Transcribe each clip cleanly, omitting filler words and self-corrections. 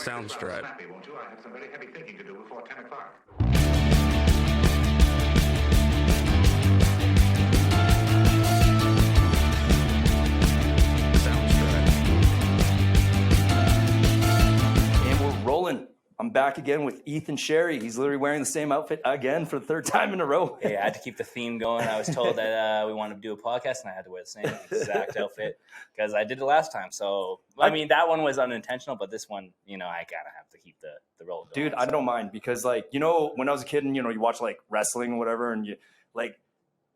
Soundstripe. Snappy, won't you? I have some very heavy thinking to do before 10 o'clock. And we're rolling. I'm back again with Ethan Sherry. He's literally wearing the same outfit again for the third time in a row. Hey, I had to keep the theme going. I was told that we wanted to do a podcast, and I had to wear the same exact outfit because I did it last time. So, I mean, that one was unintentional, but this one, I gotta have to keep the roll going. Dude, I don't mind because, like, when I was a kid and, you watch, like, wrestling or whatever, and you, like,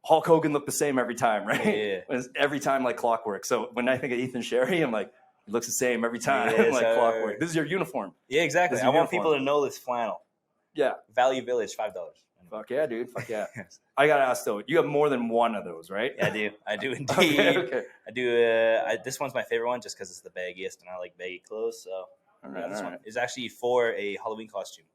Hulk Hogan looked the same every time, right? Yeah. Every time, like, clockwork. So when I think of Ethan Sherry, I'm like, it looks the same every time, like clockwork. This is your uniform. Yeah, exactly. I want people to know this flannel. Yeah. Value Village, $5. Fuck yeah, dude. Fuck yeah. I got to ask, though, you have more than one of those, right? Yeah, I do. I do indeed. Okay. I do. This one's my favorite one just because it's the baggiest, and I like baggy clothes. So this one is actually for a Halloween costume.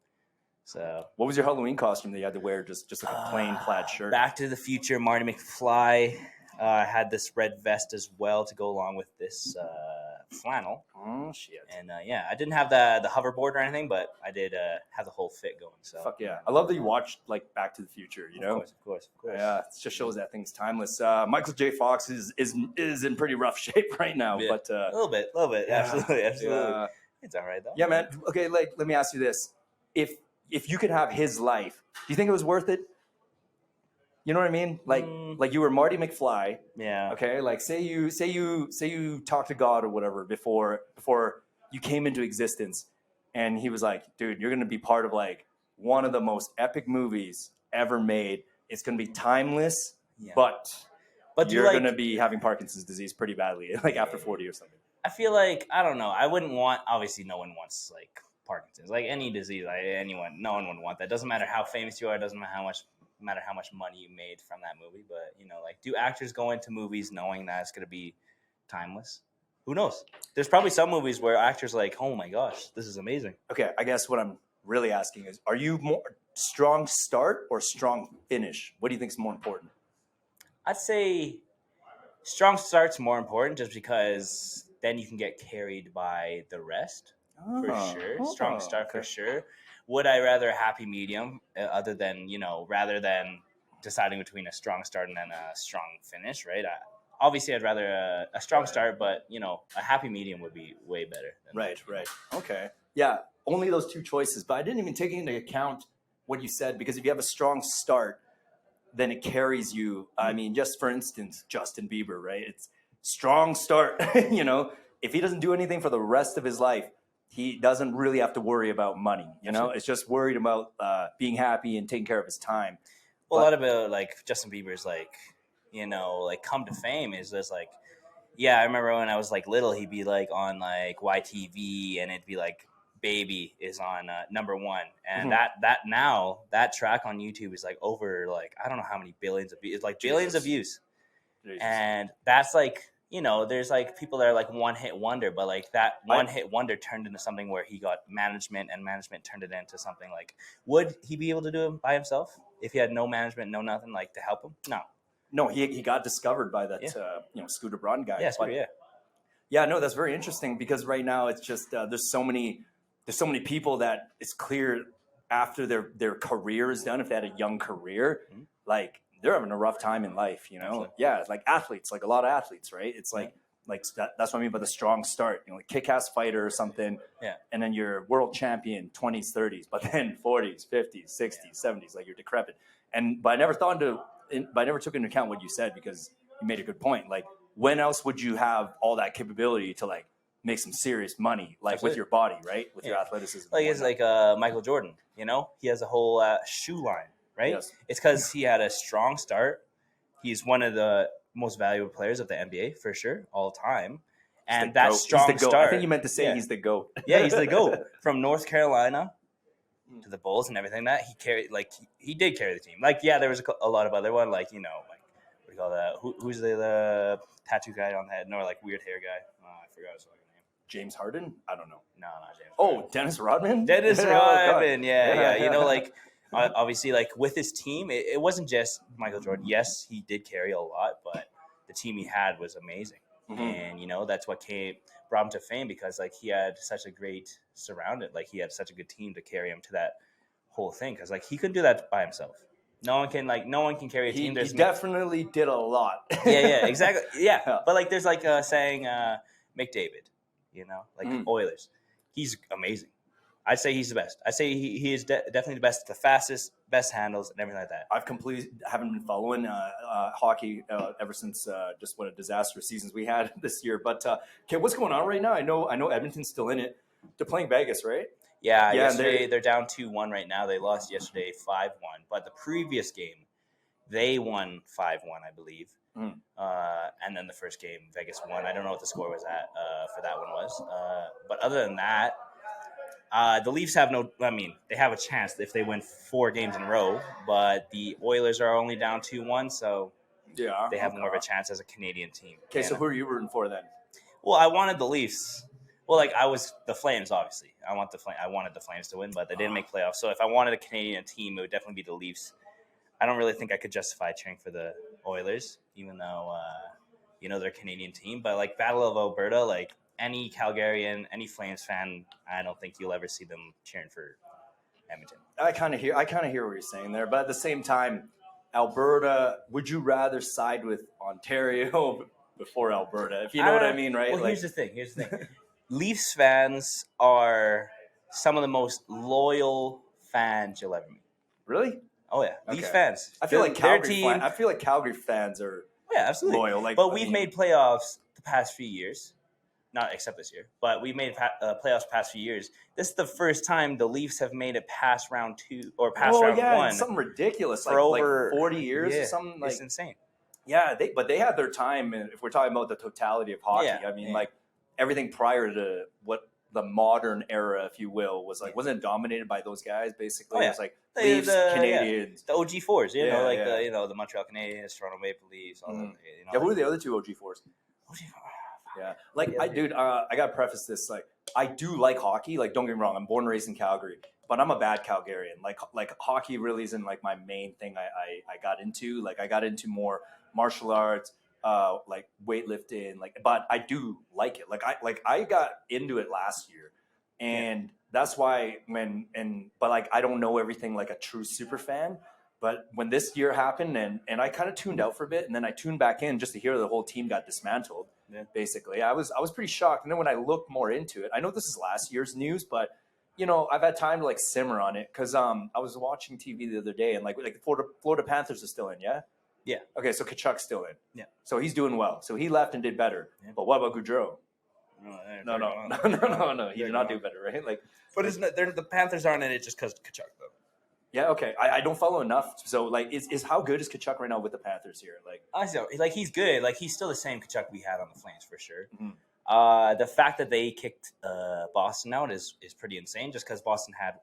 So what was your Halloween costume that you had to wear? Just like a plain plaid shirt? Back to the Future, Marty McFly. I had this red vest as well to go along with this flannel. Oh, shit. And, I didn't have the hoverboard or anything, but I did have the whole fit going. So fuck yeah. I love that you watched, like, Back to the Future, Of course. Yeah, it just shows that thing's timeless. Michael J. Fox is in pretty rough shape right now. Yeah. But a little bit. Yeah, Absolutely. yeah. It's all right, though. Yeah, man. Okay, like, let me ask you this. If you could have his life, do you think it was worth it? You know what I mean? Like you were Marty McFly. Yeah. Okay. Like say you talked to God or whatever before you came into existence, and he was like, dude, you're gonna be part of like one of the most epic movies ever made. It's gonna be timeless, but you're gonna be having Parkinson's disease pretty badly, like after 40 or something. I feel like I don't know. I wouldn't want. Obviously, no one wants like Parkinson's, like any disease. No one would want that. Doesn't matter how famous you are. Doesn't matter how much money you made from that movie. But like, do actors go into movies knowing that it's gonna be timeless? Who knows? There's probably some movies where actors are like, oh my gosh, this is amazing. Okay, I guess what I'm really asking is, are you more strong start or strong finish? What do you think is more important? I'd say strong start's more important, just because then you can get carried by the rest. For sure. Strong start for sure. Would I rather a happy medium rather than deciding between a strong start and then a strong finish, right? Obviously, I'd rather a strong start, but, a happy medium would be way better. Right. Okay. Yeah, only those two choices. But I didn't even take into account what you said, because if you have a strong start, then it carries you. I mean, just for instance, Justin Bieber, right? It's strong start, If he doesn't do anything for the rest of his life, he doesn't really have to worry about money, It's just worried about being happy and taking care of his time. Well, a lot about like Justin Bieber's like come to fame is just like, I remember when I was like little, he'd be like on like YTV, and it'd be like Baby is on number one, and that track on YouTube is like over like I don't know how many billions of views. It's like billions of views, and that's like. There's like people that are like one hit wonder, but like that one hit wonder turned into something where he got management, and management turned it into something like, would he be able to do it by himself if he had no management, no nothing like to help him? No, he got discovered by that Scooter Braun guy. Yeah, no, that's very interesting, because right now it's just there's so many people that it's clear after their career is done, if they had a young career, like. They're having a rough time in life, Absolutely. Yeah, like athletes, like a lot of athletes, right? It's like that's what I mean by the strong start. Like kick-ass fighter or something, and then you're world champion 20s, 30s, but then 40s, 50s, 60s, 70s, like you're decrepit. But I never took into account what you said, because you made a good point. Like, when else would you have all that capability to like make some serious money, like Absolutely. with your body, right? With your athleticism. Like it's like Michael Jordan. He has a whole shoe line. Right? Yes. It's because he had a strong start. He's one of the most valuable players of the NBA for sure, all time. And that strong start. I think you meant to say he's the GOAT. Yeah, he's the GOAT. From North Carolina to the Bulls and everything that he carried, like he did carry the team. Like, there was a lot of other one, like, like what do you call that? Who's the tattoo guy on the head? No, like weird hair guy. I forgot his fucking name. James Harden? I don't know. No, not James. Oh, Dennis Rodman? Dennis Rodman. Yeah. Like. Obviously, like with his team, it wasn't just Michael Jordan. Yes, he did carry a lot, but the team he had was amazing. And that's what brought him to fame because like he had such a great surrounded, like he had such a good team to carry him to that whole thing. Because like he couldn't do that by himself. No one can carry a team. He definitely did a lot. Yeah, exactly. Yeah, but like there's like saying McDavid, like Oilers. He's amazing. I'd say he's the best. I'd say he is definitely the best, the fastest, best handles, and everything like that. I've haven't been following hockey ever since just what a disastrous seasons we had this year. But okay, what's going on right now? I know Edmonton's still in it. They're playing Vegas, right? Yeah, yesterday they're down 2-1 right now. They lost yesterday 5-1. But the previous game, they won 5-1, I believe. And then the first game, Vegas won. I don't know what the score was at for that one was. But other than that, the Leafs have they have a chance if they win 4 games in a row. But the Oilers are only down 2-1, so they have more of a chance as a Canadian team. Okay, so who are you rooting for then? Well, I wanted the Leafs. Well, like I was the Flames, obviously. I wanted the Flames to win, but they didn't make playoffs. So if I wanted a Canadian team, it would definitely be the Leafs. I don't really think I could justify cheering for the Oilers, even though they're a Canadian team. But like Battle of Alberta, like any Calgarian, any Flames fan, I don't think you'll ever see them cheering for Edmonton. I kind of hear what you're saying there, but at the same time, Alberta. Would you rather side with Ontario before Alberta? If you know what I mean, right? Well, here's the thing. Leafs fans are some of the most loyal fans you'll ever meet. Really? Oh yeah, okay. Leafs fans. I feel like Calgary fans are absolutely loyal. But we've made playoffs the past few years, not except this year. But we made playoffs the past few years. This is the first time the Leafs have made it past round 2 or past round 1. Something ridiculous for over 40 years or something. Like it's insane. Yeah, they had their time, and if we're talking about the totality of hockey, like everything prior to what the modern era, if you will, was like, wasn't dominated by those guys. Basically, it was like Leafs, Canadians, the OG4s, the Montreal Canadiens, Toronto Maple Leafs. All who are the other two OG4s? Yeah, like I got to preface this. Like, I do like hockey. Like, don't get me wrong, I'm born and raised in Calgary, but I'm a bad Calgarian. Like hockey really isn't like my main thing. I got into. Like, I got into more martial arts, like weightlifting. But I do like it. I got into it last year, and that's why but like I don't know everything like a true super fan. But when this year happened, and I kind of tuned out for a bit, and then I tuned back in just to hear the whole team got dismantled. Yeah. Basically, I was pretty shocked. And then when I looked more into it, I know this is last year's news, but I've had time to like simmer on it because I was watching TV the other day, and like the Florida Panthers are still in, yeah. Yeah. Okay, so Kachuk's still in. Yeah. So he's doing well. So he left and did better. Yeah. But what about Goudreau? No. He did not do better, right? Like, but the Panthers aren't in it just because Kachuk though. Yeah, okay. I don't follow enough. So, like, is how good is Kachuk right now with the Panthers here? Like, like he's good. Like, he's still the same Kachuk we had on the Flames for sure. Mm-hmm. The fact that they kicked Boston out is pretty insane. Just because Boston had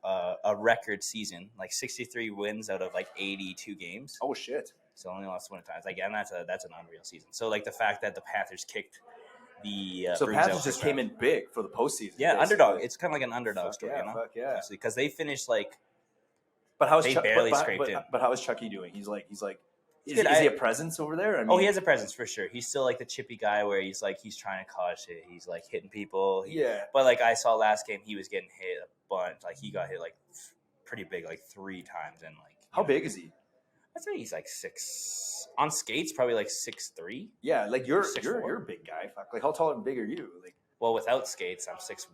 a record season, like 63 wins out of like 82 games. Oh shit! So only lost 20 times. Like, and that's an unreal season. So like the fact that the Panthers kicked the so Panthers just came in big for the postseason. Yeah, basically. Underdog. It's kind of like an underdog story, Fuck yeah. Because they finished like. But how is barely scraped in. But how is Chucky doing? Is he a presence over there? I mean, he has a presence for sure. He's still like the chippy guy where he's trying to cause shit. He's like hitting people. But like I saw last game, he was getting hit a bunch. Like he got hit like pretty big, like 3 times. And like how big is he? I'd say he's like 6 on skates, probably like 6'3". Yeah, like you're a big guy. Fuck, like how tall and big are you? Like. Well, without skates, I'm 6'1".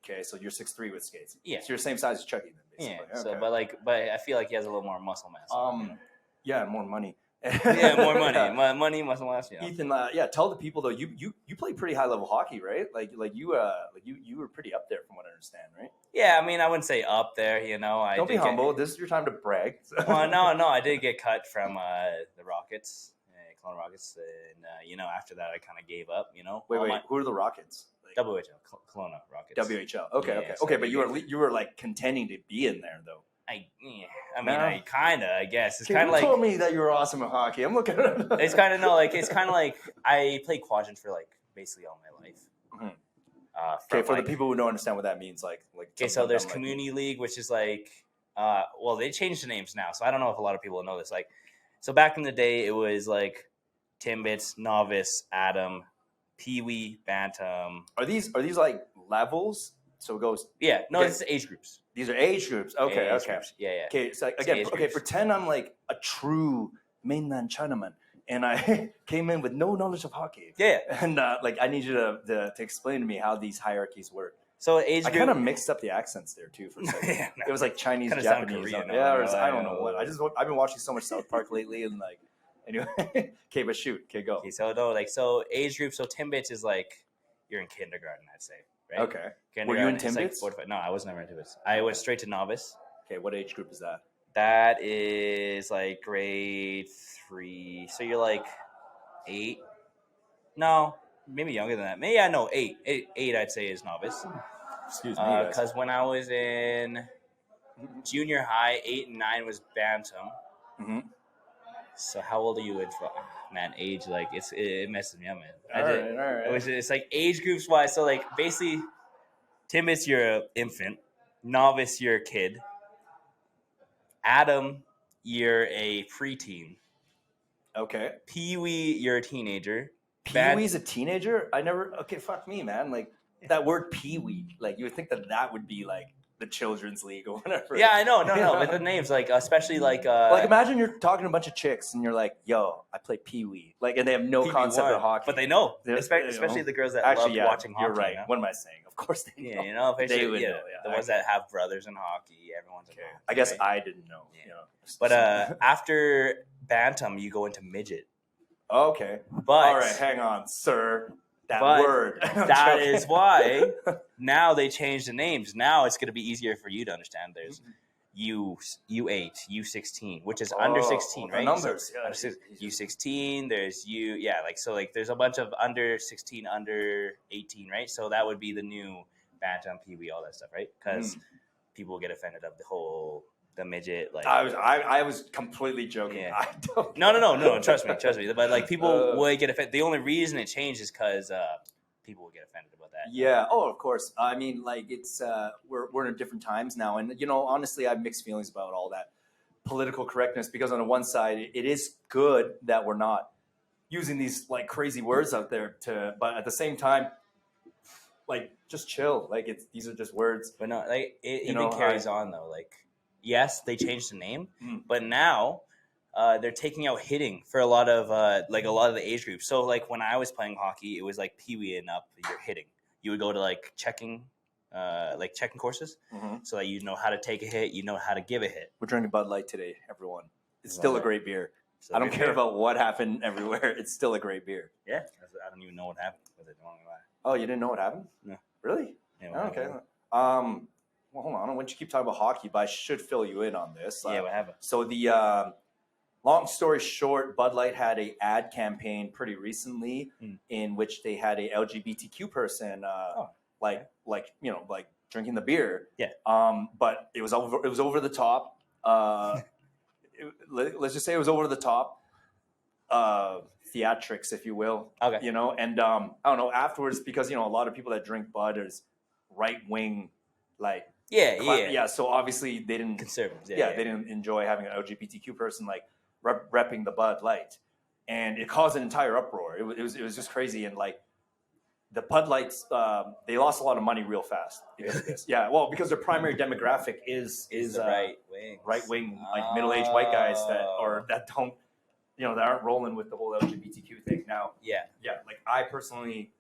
Okay, so you're 6'3" with skates. Yeah, so you're the same size as Chucky then, basically. Yeah. So, but I feel like he has a little more muscle mass. Yeah, more money. More money, money, muscle mass. Yeah. Ethan, tell the people though, you play pretty high level hockey, right? Like you were pretty up there from what I understand, right? Yeah, I mean, I wouldn't say up there. Don't be humble. This is your time to brag. Well, no, I did get cut from the Rockets. Kelowna Rockets, and after that, I kind of gave up. Wait, who are the Rockets? WHL, Kelowna Rockets. WHL. Okay, but you were like contending to be in there though. I guess it's kind of like. You told me that you were awesome at hockey. I'm looking at it. It's kind of like I played quadrant for like basically all my life. Mm-hmm. For the people who don't understand what that means, like. Okay, so there's community league, which is like, they changed the names now, so I don't know if a lot of people know this. Like, so back in the day, it was like Timbits, Novice, Adam, Pee-wee, bantam. Are these like levels? So it goes. Yeah, no, Okay. this is age groups. These are age groups. Okay, Age okay. groups. Yeah. Okay, so It's again, age okay, groups. pretend I'm like a true mainland Chinaman, and I came in with no knowledge of hockey. Yeah. And like, I need you to explain to me how these hierarchies work. So age I group. kind of mixed up the accents there too for a second. Yeah, no. It was like Chinese, Kinda sound Japanese. Korean Yeah, over or there. I don't know what. I've been watching so much South Park lately, and like, anyway. Okay, but shoot. Okay, go. Okay, so no, like so age group. So Timbits is like you're in kindergarten, I'd say, right? Okay. Were you in Kindergarten is like Timbits? 4 to 5. No, I was never in Timbits. I went straight to novice. Okay, what age group is that? That is like grade 3. So you're like 8. No, maybe younger than that. Maybe yeah, no, 8. 8 I'd say is novice. Excuse me, guys. Because when I was in junior high, 8 and 9 was bantam. Mhm. So how old are you in? Man, age like it messes me up, man. All right. It's like age groups wise. So like basically, Timbits you're an infant, novice you're a kid, Adam you're a preteen, Okay. Pee-wee you're a teenager. Pee-wee's a teenager? I never. Okay, fuck me, man. Like that word Pee-wee. Like you would think that would be like the children's league or whatever. Yeah, I know. No, You no. know? But the names like especially like Like imagine you're talking to a bunch of chicks and you're like, "Yo, I play Pee-wee," like, and they have no Pee-wee concept one, of hockey. but they know, They're- especially you know. the girls that Actually, love yeah, watching hockey. you're right. You know? What am I saying? Of course they know. Yeah, you know, They would know, yeah. the ones that have brothers in hockey, everyone's in Okay. hockey, I guess right? I didn't know. Yeah. You know. But after bantam, you go into midget. Okay. But All right, hang on, sir. That But word. I'm that joking. is why now they changed the names. Now it's going to be easier for you to understand. There's U8, U16, which is under 16, the right? numbers. So, Yeah. U16, there's there's a bunch of under 16, under 18, right? So that would be the new bantam, pee-wee, all that stuff, right? Because people get offended of the midget, like I was completely joking. Yeah. I don't. no, trust me. But like people would get offended. The only reason it changed is because people would get offended about that. Yeah. Oh, of course. I mean, like it's we're in different times now, and you know, honestly, I have mixed feelings about all that political correctness because on the one side, it is good that we're not using these like crazy words out there but at the same time, like just chill. Like these are just words. But no, like it You even know, carries on though. Like yes, they changed the name, Mm. but now they're taking out hitting for a lot of the age groups. So like when I was playing hockey, it was like pee-wee and up. You're hitting. You would go to like checking courses, so that you know how to take a hit, you know how to give a hit. We're drinking Bud Light today, everyone. It's Bud still a Light. great beer. So I don't good care hit. about what happened everywhere. It's still a great beer. Yeah, I don't even know what happened with it. Don't lie. Oh, you didn't know what happened? No. Really? Yeah, Oh, what okay. happened? Well, hold on. I don't want you to keep talking about hockey, but I should fill you in on this. Yeah, what happened? So the long story short, Bud Light had a ad campaign pretty recently in which they had a LGBTQ person, like drinking the beer. Yeah. But it was over the top. Let's just say it was over the top. Theatrics, if you will. Okay. You know, and I don't know afterwards because you know a lot of people that drink Bud is right wing, like yeah. So obviously they didn't Conservatives. they Yeah. didn't enjoy having an LGBTQ person like repping the Bud Light, and it caused an entire uproar. It was just crazy, and like the Bud Lights, they lost a lot of money real fast because of this. Yeah, well, because their primary demographic is the right wing, like middle-aged white guys that don't, you know, that aren't rolling with the whole LGBTQ thing. Now, Yeah. like I personally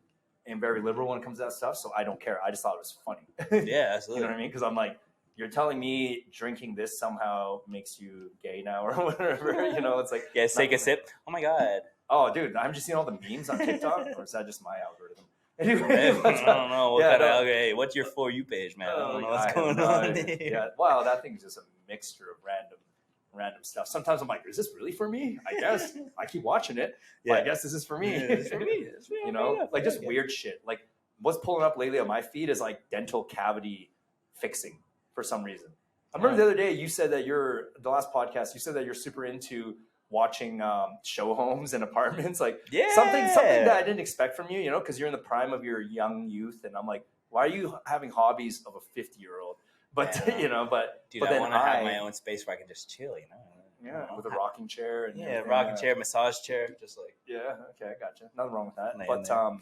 am very liberal when it comes to that stuff, so I don't care. I just thought it was funny. Yeah, You absolutely. know what I mean? Because I'm like, you're telling me drinking this somehow makes you gay now or whatever. You know, it's like Yeah, take a sip. Oh my god. Oh, dude, I'm just seeing all the memes on TikTok, or is that just my algorithm? I Anyway, don't know. What Yeah, kind of, no. okay, what's your For You page, man? I don't know what's I have going no on idea. there. Yeah, well, that thing's just a mixture of random stuff. Sometimes I'm like, is this really for me? I guess I keep watching it. But I guess this is for me. Yeah, it's for me. It's for me. You know, Yeah, like just yeah. weird shit. Like what's pulling up lately on my feed is like dental cavity fixing for some reason. I remember the other day you said that the last podcast you said that you're super into watching show homes and apartments, like something that I didn't expect from you, you know, because you're in the prime of your young youth, and I'm like, why are you having hobbies of a 50-year-old? But Yeah. you know, but Dude, but I then want to have my own space where I can just chill, you know? yeah, with a rocking chair and Yeah, everything, rocking chair, massage chair, just like. Yeah, okay, I gotcha. Nothing wrong with that. Laying But there.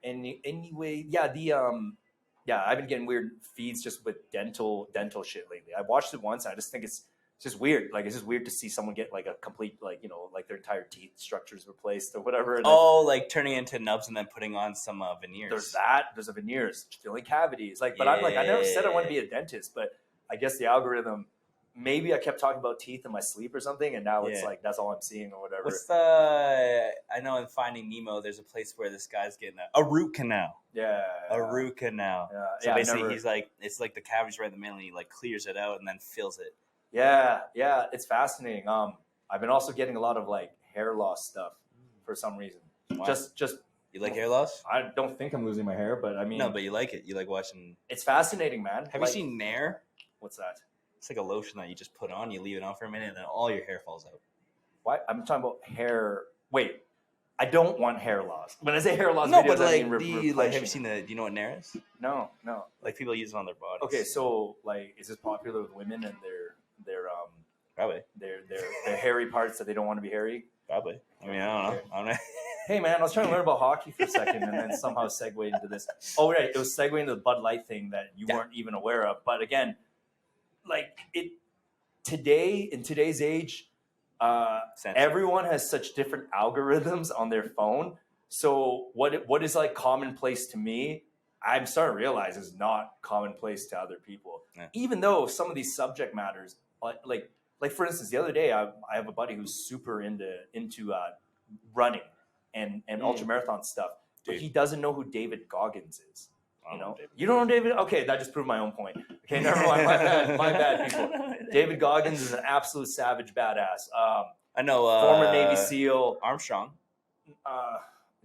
Anyway, I've been getting weird feeds just with dental shit lately. I watched it once. I just think it's just weird. Like it's just weird to see someone get like a complete like like their entire teeth structures replaced or whatever. And like turning into nubs and then putting on some veneers. There's that. There's a veneers filling cavities. Like, but I'm like I never said I want to be a dentist, but I guess the algorithm. Maybe I kept talking about teeth in my sleep or something, and now it's like that's all I'm seeing or whatever. What's the? I know in Finding Nemo, there's a place where this guy's getting a root canal. Yeah, a root canal. Yeah. So basically, he's like, it's like the cavity's right in the middle, and he like clears it out and then fills it. Yeah, it's fascinating. I've been also getting a lot of like hair loss stuff for some reason. Wow. Just you like hair loss? I don't think I'm losing my hair, but I mean, no, but you like it. You like watching. It's fascinating, man. Have you seen Nair? What's that? It's like a lotion that you just put on, you leave it on for a minute, and then all your hair falls out. Why? I'm talking about hair. Wait, I don't want hair loss. When I say hair loss, no, videos, but like, have you seen the? Do you know what Nair is? No. Like people use it on their bodies. Okay, so like, is this popular with women and their probably their hairy parts that they don't want to be hairy? Probably. I mean, I don't know. Hey man, I was trying to learn about hockey for a second, and then somehow segued into this. Oh right, it was segueing into the Bud Light thing that you weren't even aware of. But again, like in today's age, everyone has such different algorithms on their phone. So what is like commonplace to me, I'm starting to realize is not commonplace to other people. Yeah. Even though some of these subject matters, like for instance, the other day I have a buddy who's super into running and ultramarathon stuff, but he doesn't know who David Goggins is. You don't know David? Okay, that just proved my own point. Okay, never mind. My bad, people. David Goggins is an absolute savage badass. I know. Former Navy SEAL. Armstrong. You're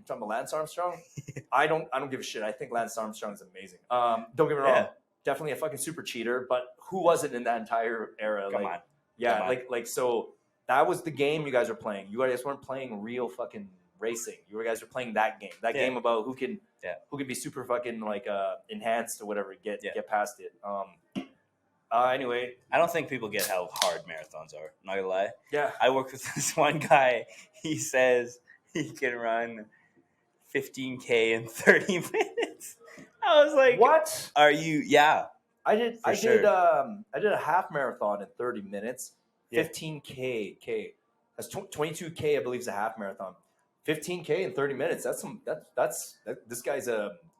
talking about Lance Armstrong? I don't give a shit. I think Lance Armstrong is amazing. Don't get me wrong. Yeah. Definitely a fucking super cheater, but who wasn't in that entire era? Come on. Yeah, so that was the game you guys were playing. You guys weren't playing real fucking racing. You guys were playing that game. That game about who can be super fucking like enhanced or whatever, get past it. Anyway, I don't think people get how hard marathons are. I'm not gonna lie. Yeah, I work with this one guy. He says he can run 15K in 30 minutes. I was like, "What? Are you?" Yeah, I did a half marathon in 30 minutes. 15K. That's 22K, I believe, is a half marathon. 15K in 30 minutes. This guy's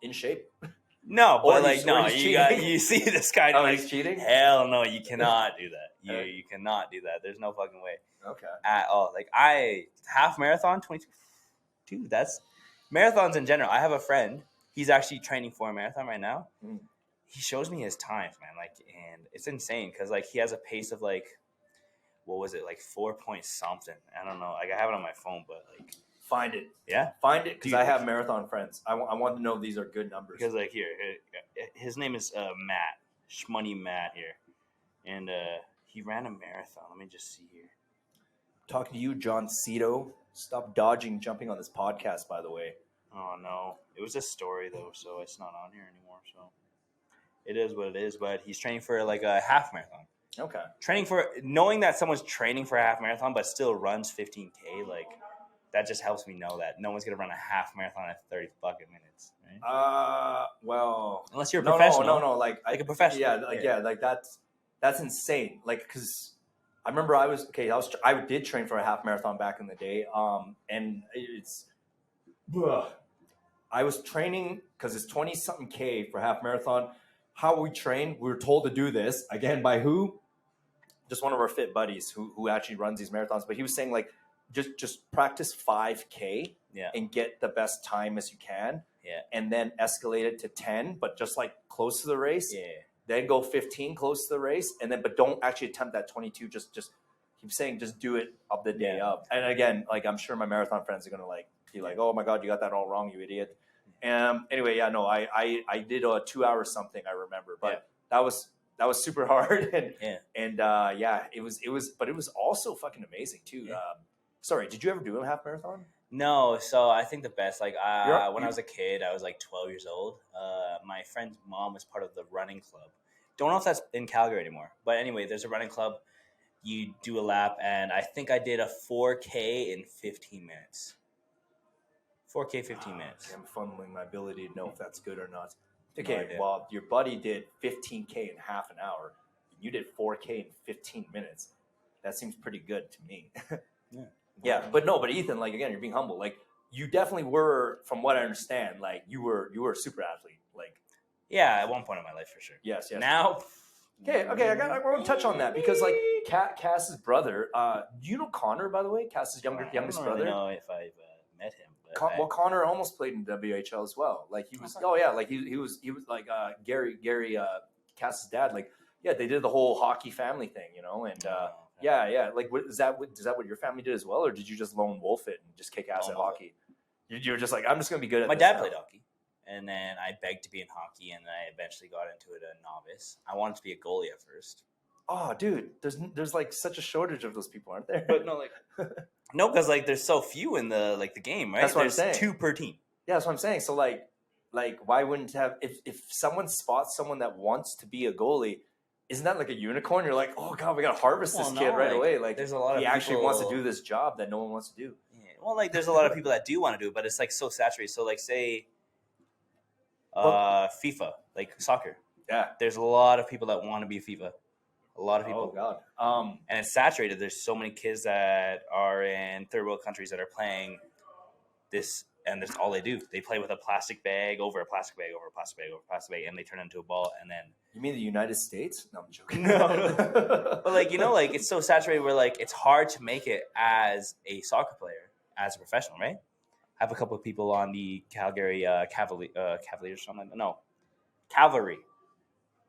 in shape. No, but you see this guy. He's cheating? Hell no, you cannot do that. You cannot do that. There's no fucking way. Okay. At all. Like half marathon, 22. Dude, that's marathons in general. I have a friend. He's actually training for a marathon right now. Mm. He shows me his times, man. And it's insane because he has a pace of what was it, 4 point something? I don't know. I have it on my phone, but find it. Yeah, find it because I have marathon friends. I want to know these are good numbers. Because here, his name is Matt, Shmoney Matt here, and he ran a marathon. Let me just see here. Talking to you, John Cito. Stop jumping on this podcast, by the way. Oh no, it was a story though, so it's not on here anymore. So it is what it is. But he's training for a half marathon. Okay. Knowing that someone's training for a half marathon but still runs 15K, that just helps me know that no one's gonna run a half marathon at 30 fucking minutes. Right? Well, unless you're a professional. No, a professional. That's insane. Because I remember I did train for a half marathon back in the day. And I was training because it's 20 something K for half marathon. How we train, we were told to do this again by who? Just one of our fit buddies who actually runs these marathons. But he was saying just practice 5K and get the best time as you can. Yeah. And then escalate it to 10, but just close to the race. Yeah. Then go 15 close to the race. And then, but don't actually attempt that 22. Just keep saying, just do it up the day up. And again, I'm sure my marathon friends are going to be like, oh my God, you got that all wrong, you idiot. Anyway, I did a 2 hour something, I remember, but that was super hard. It was also fucking amazing too. Yeah. Sorry, did you ever do a half marathon? No, so I think the best, when I was a kid, I was 12 years old. My friend's mom was part of the running club. Don't know if that's in Calgary anymore, but anyway, there's a running club. You do a lap, and I think I did a 4K in 15 minutes. 4K, 15 minutes. I'm funneling my ability to know if that's good or not. No Okay, idea. well, your buddy did 15K in half an hour. You did 4K in 15 minutes. That seems pretty good to me. Yeah. Yeah, but Ethan, like again, you're being humble. Like you definitely were, from what I understand, like you were a super athlete. Like Yeah, at one point in my life for sure. yes. Now, Okay, I want to touch on that because like Cass's brother. Do you know Connor, by the way? Cass's youngest I don't brother. really know if I've met him. But Well, Connor almost played in WHL as well. Like he was, like he was like Gary Cass's dad. Like they did the whole hockey family thing, and yeah. Like is that what your family did as well, or did you just lone wolf it and just kick ass at hockey? You were just like, I'm just gonna be good at my this dad now. played hockey, and then I begged to be in hockey, and then I eventually got into it a novice. I wanted to be a goalie at first. Oh, dude, there's like such a shortage of those people, aren't there? But no, like no, because like there's so few in the game, right? That's what there's I'm saying. 2 per team. Yeah, that's what I'm saying. So like why wouldn't have if someone spots someone that wants to be a goalie, isn't that like a unicorn? You're like, oh god, we gotta harvest this kid right away. Like there's a lot of he actually people, wants to do this job that no one wants to do. Yeah, well, like there's a lot of people that do want to do it, but it's like so saturated. So like say FIFA, like soccer. Yeah. There's a lot of people that want to be FIFA. A lot of people. Oh god. And it's saturated. There's so many kids that are in third world countries that are playing this, and that's all they do. They play with a plastic bag over a plastic bag over a plastic bag over a plastic bag, and they turn it into a ball, and then. You mean the United States? No, I'm joking. No. But like like it's so saturated where like it's hard to make it as a soccer player, as a professional, right? I have a couple of people on the Calgary Cavaliers or something. No, Cavalry.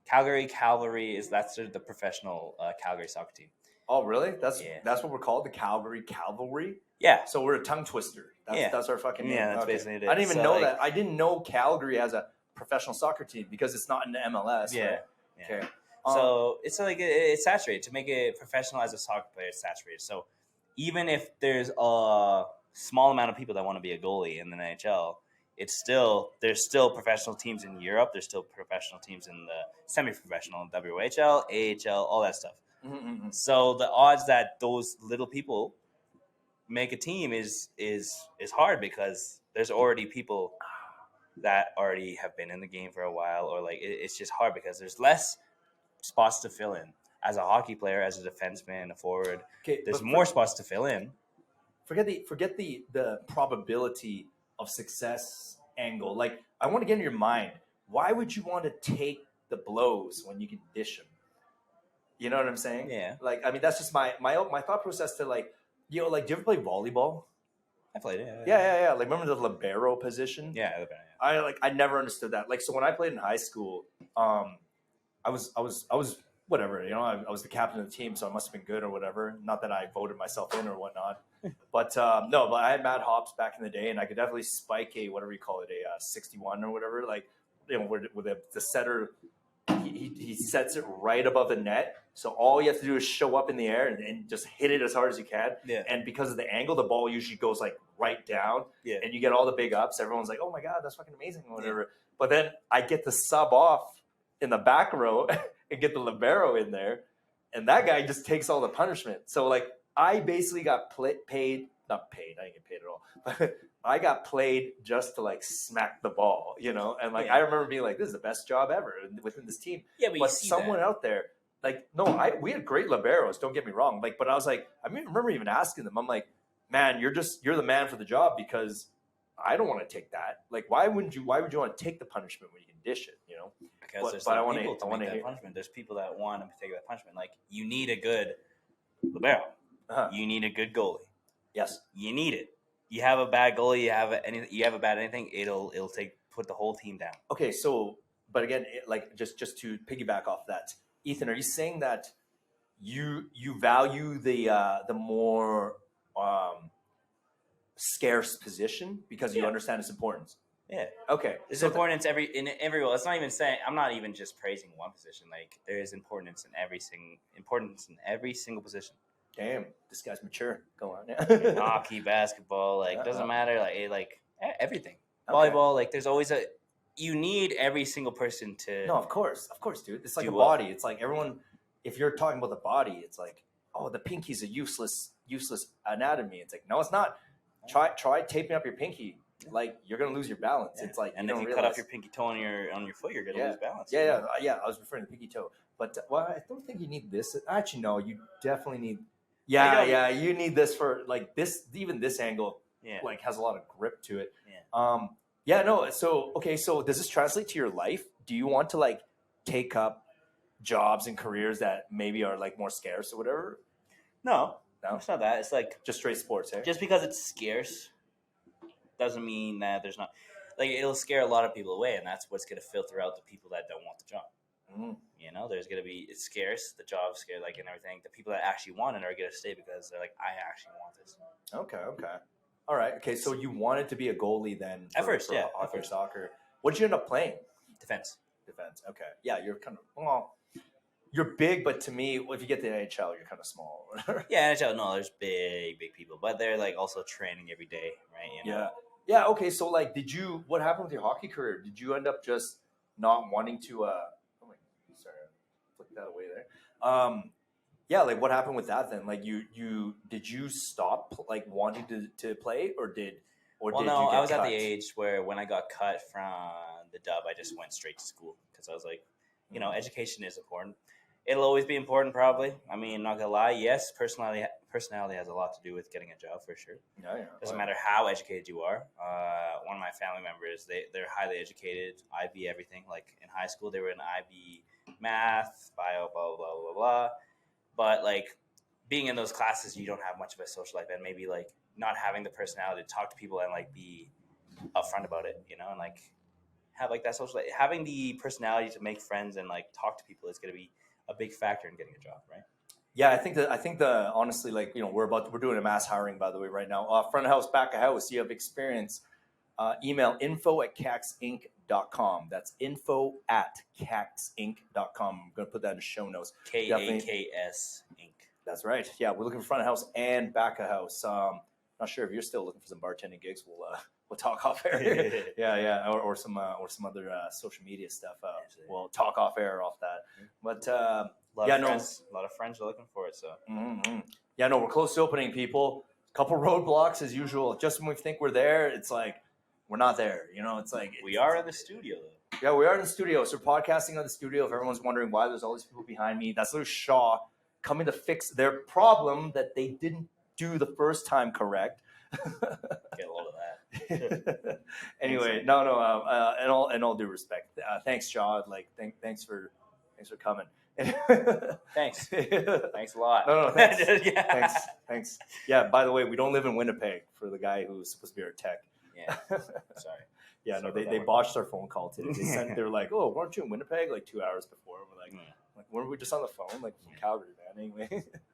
Calgary is that's the professional Calgary soccer team. Oh, really? That's what we're called, the Calgary Cavalry. Yeah. So we're a tongue twister. That's our fucking name. Yeah, that's basically it. I didn't even know that. I didn't know Calgary has a professional soccer team because it's not in the MLS. Yeah. Right? Yeah. Okay. So it's like it's saturated. To make it professional as a soccer player, it's saturated. So even if there's a small amount of people that want to be a goalie in the NHL, there's still professional teams in Europe. There's still professional teams in the semi-professional WHL, AHL, all that stuff. Mm-hmm. So the odds that those little people make a team is hard because there's already people that already have been in the game for a while, or like it's just hard because there's less spots to fill in. As a hockey player, as a defenseman, a forward, there's more spots to fill in. Forget the probability of success angle. Like, I want to get in your mind. Why would you want to take the blows when you can dish them? You know what I'm saying? Yeah. Like, I mean, that's just my thought process to like, do you ever play volleyball? I played it. Yeah. Like, remember the libero position? Yeah. I never understood that. Like, so when I played in high school, I was whatever, I was the captain of the team, so I must have been good or whatever. Not that I voted myself in or whatnot, but no, but I had mad hops back in the day, and I could definitely spike a whatever you call it, a 61 or whatever. Like, where the setter he sets it right above the net, so all you have to do is show up in the air and just hit it as hard as you can. Yeah. And because of the angle, the ball usually goes like right down. Yeah. And you get all the big ups. Everyone's like, "Oh my god, that's fucking amazing," or whatever. Yeah. But then I get to sub off in the back row and get the libero in there, and that guy just takes all the punishment. So like I basically got paid, not paid, I didn't get paid at all, but I got played just to like smack the ball, and like I remember being like, this is the best job ever within this team. Yeah, but someone out there, like, no, we had great liberos, don't get me wrong, like, but I was like, I remember even asking them, I'm like, man, you're the man for the job, because I don't want to take that. Like, why would you want to take the punishment when you can dish it, Because there's people to make that punishment. There's people that want to take that punishment. Like, you need a good libero. Uh-huh. You need a good goalie. Yes. You need it. You have a bad goalie, you have a bad anything, it'll put the whole team down. Okay, so, but again, like, just to piggyback off that, Ethan, are you saying that you value the more scarce position because you understand its importance? Yeah. Okay. There's importance in every role. It's not even saying, I'm not even just praising one position. Like, there is importance in every single position. Damn, this guy's mature. Go on. Hockey, basketball, like doesn't matter. Like everything. Okay. Volleyball, like there's always you need every single person to. No, of course, dude. It's like a body. It's like everyone. If you're talking about the body, it's like, oh, the pinky's a useless anatomy. It's like, no, it's not. Try taping up your pinky. like you're gonna lose your balance. Yeah. It's like and you if don't you cut realize. off your pinky toe on your foot, you're gonna Yeah. lose balance. Yeah. I was referring to pinky toe, but well, I don't think you need this. Actually, no, you definitely need. Yeah, you need this for like this. Even this angle, Yeah. like has a lot of grip to it. Yeah. Yeah, no. So okay, so does this translate to your life? Do you want to like take up jobs and careers that maybe are like more scarce or whatever? No, No, it's not that. It's like just straight sports, eh? just because it's scarce doesn't mean that there's not. Like it'll scare a lot of people away, and that's what's gonna filter out the people that don't want the job. Mm. You know, there's gonna be it's scarce, the job's scarce, like and everything. The people that actually want it are gonna stay because they're like, I actually want this. Okay. All right. Okay, so you wanted to be a goalie then? At first, yeah, hockey at first. soccer. What did you end up playing? Defense. Okay. Yeah, you're kind of you're big, but to me, if you get to the NHL, you're kind of small. Yeah, NHL. No, there's big people, but they're like also training every day, right? You know? Yeah. Okay. So, like, what happened with your hockey career? Did you end up just not wanting to? Oh my, sorry, flick that away there. Yeah. Like, what happened with that then? Like, did you stop like wanting to play, or did? Well, did no, you get I was cut? at the age where when I got cut from the dub, I just went straight to school because I was like, you know, education is important. It'll always be important, probably. I mean, not gonna lie. Yes, personality has a lot to do with getting a job for sure. Yeah. Doesn't matter how educated you are. One of my family members, they're highly educated, IB everything. Like in high school, they were in IB math, bio, blah blah blah blah blah. But like being in those classes, you don't have much of a social life, and maybe like not having the personality to talk to people and like be upfront about it, you know, and like have like that social life. Having the personality to make friends and like talk to people is gonna be a big factor in getting a job, right? Yeah, I think that honestly, like, you know, we're doing a mass hiring, by the way, right now. Front of house, back of house. You have experience. Email info@kaksinc.com. That's info@kaksinc.com. I'm gonna put that in the show notes. KAKS Inc. That's right. Yeah, we're looking for front of house and back of house. Not sure if you're still looking for some bartending gigs. We'll talk off air. yeah, or some other social media stuff. We'll talk off air off that. But a lot of friends are looking for it. So yeah, no, we're close to opening, people. Couple roadblocks as usual. Just when we think we're there, it's like we're not there. You know, it's like we are in the studio though. Yeah, we are in the studio. So we're podcasting on the studio. If everyone's wondering why there's all these people behind me, that's little Shaw coming to fix their problem that they didn't do the first time correct. Get a load of that. Anyway, no. In all due respect, thanks, Shaw. Like, thanks for coming. Thanks a lot. No, thanks. Yeah. Thanks. Yeah. By the way, we don't live in Winnipeg. For the guy who's supposed to be our tech. Yeah. Sorry. Yeah. No, they botched our phone call today. They were like, "Oh, weren't you in Winnipeg like 2 hours before?" We're like, weren't we just on the phone like from Calgary, man? Anyway.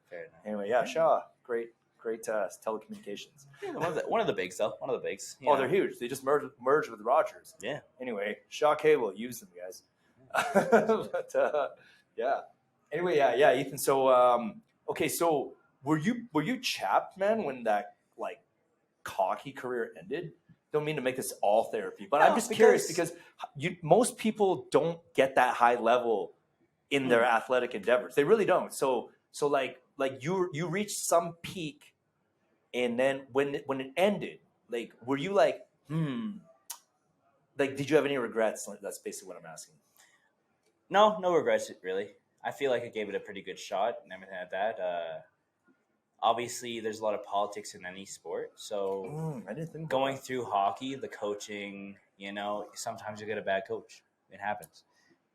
Fair enough. Anyway, yeah, Shaw, great telecommunications. Yeah, one of the bigs though. One of the bigs. Oh, they're huge. They just merged with Rogers. Yeah. Anyway, Shaw Cable, use them, guys. But yeah. Anyway, yeah, Ethan. So okay, so were you chapped, man, when that like hockey career ended? Don't mean to make this all therapy, but I'm just curious because most people don't get that high level in their athletic endeavors. They really don't. So like you reached some peak, and then when it ended, like were you like like did you have any regrets? That's basically what I'm asking. No regrets really. I feel like I gave it a pretty good shot and everything like that. Obviously, there's a lot of politics in any sport. So I didn't think going through hockey, the coaching, you know, sometimes you get a bad coach. It happens.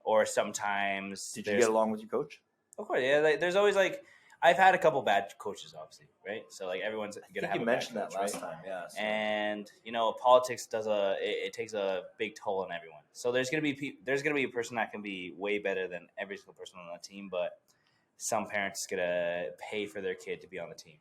Or sometimes did you get along with your coach? Of course, yeah. Like, there's always like I've had a couple bad coaches, obviously, right? So like everyone's gonna have. You mentioned that last time, yeah. So. And you know, politics it takes a big toll on everyone. So there's gonna be a person that can be way better than every single person on the team, but some parents gonna pay for their kid to be on the team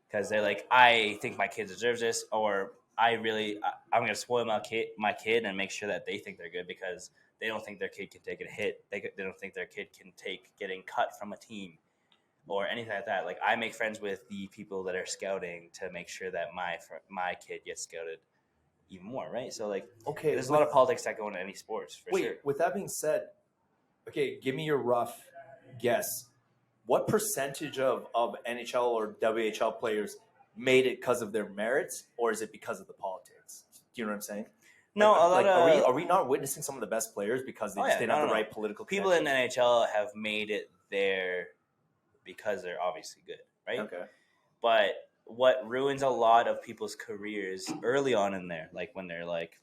because they're like, I think my kid deserves this, or I'm gonna spoil my kid and make sure that they think they're good because they don't think their kid can take a hit. They don't think their kid can take getting cut from a team or anything like that. Like I make friends with the people that are scouting to make sure that my kid gets scouted even more, right? So like, okay, there's a lot of politics that go into any sports for sure. With that being said, okay, give me your rough guess. What percentage of NHL or WHL players made it because of their merits, or is it because of the politics? you know what I'm saying? No, Like, a lot of are we not witnessing some of the best players because they just didn't have the right political people in connections? NHL have made it there because they're obviously good, right? Okay. But what ruins a lot of people's careers early on in there, like when they're like,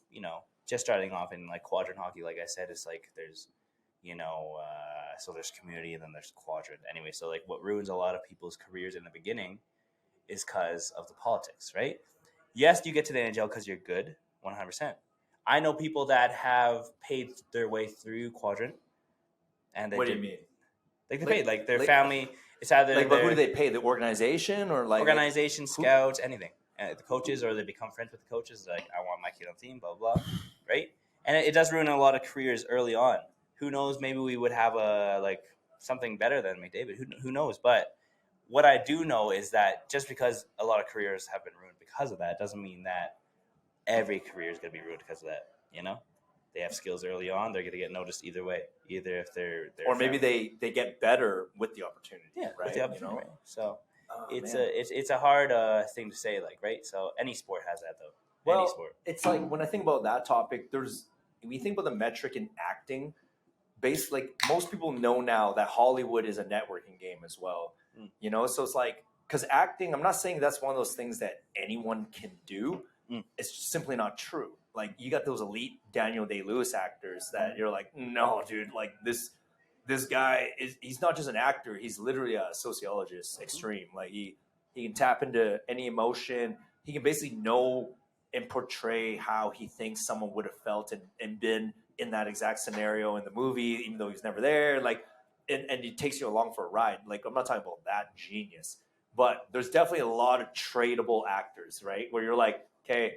just starting off in like quadrant hockey, like I said, is like there's, so there's community and then there's quadrant. Anyway, so like what ruins a lot of people's careers in the beginning is because of the politics, right? Yes, you get to the NHL because you're good, 100%. I know people that have paid their way through quadrant, and they What do you mean? Like they Like- paid, like their like- family. It's either Like, but who their do they pay? The organization or like organization, scouts, anything. The coaches, or they become friends with the coaches. Like, I want my kid on the team, blah blah, right? And it does ruin a lot of careers early on. Who knows? Maybe we would have something better than McDavid. Who knows? But what I do know is that just because a lot of careers have been ruined because of that, doesn't mean that every career is going to be ruined because of that. They have skills early on; they're going to get noticed either way. Either if they're or maybe they get better with the opportunity. Right? with the opportunity. Right? So it's man. a hard thing to say, like, right? So any sport has that, though. Well, Any sport. it's like when I think about that topic, we think about the metric in acting. Like most people know now that Hollywood is a networking game as well. So it's like, because acting, I'm not saying that's one of those things that anyone can do. It's just simply not true. Like, you got those elite Daniel Day-Lewis actors that you're like, no, dude, like this guy he's not just an actor, he's literally a sociologist extreme. Like he can tap into any emotion. He can basically know and portray how he thinks someone would have felt and been in that exact scenario in the movie, even though he's never there. Like, and it takes you along for a ride. Like, I'm not talking about that genius, but there's definitely a lot of tradable actors, right? Where you're like, okay,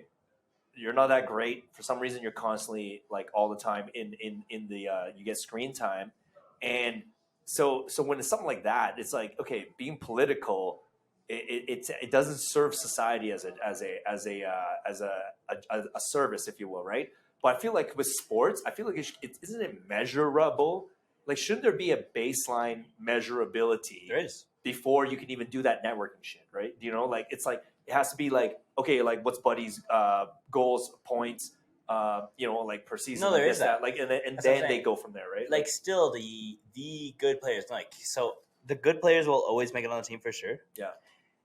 you're not that great. For some reason, you're constantly, like, all the time in the you get screen time. And so when it's something like that, it's like, okay, being political, it doesn't serve society as a service, if you will, right? But I feel like with sports, I feel like isn't it measurable? Like, shouldn't there be a baseline measurability? There is. Before you can even do that networking shit, right? Like, it's like, it has to be like, okay, like, what's Buddy's goals, points, like per season. No, there like is that. Like, and That's then what I'm they saying. go from there, right? Like, still the good players, so the good players will always make it on the team for sure. Yeah.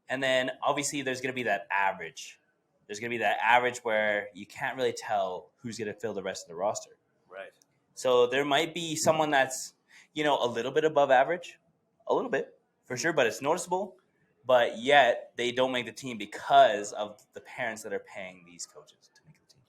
And then obviously there's going to be that average. There's going to be that average where you can't really tell who's going to fill the rest of the roster. Right. So there might be someone that's, a little bit above average, a little bit for sure, but it's noticeable. But yet they don't make the team because of the parents that are paying these coaches to make the team.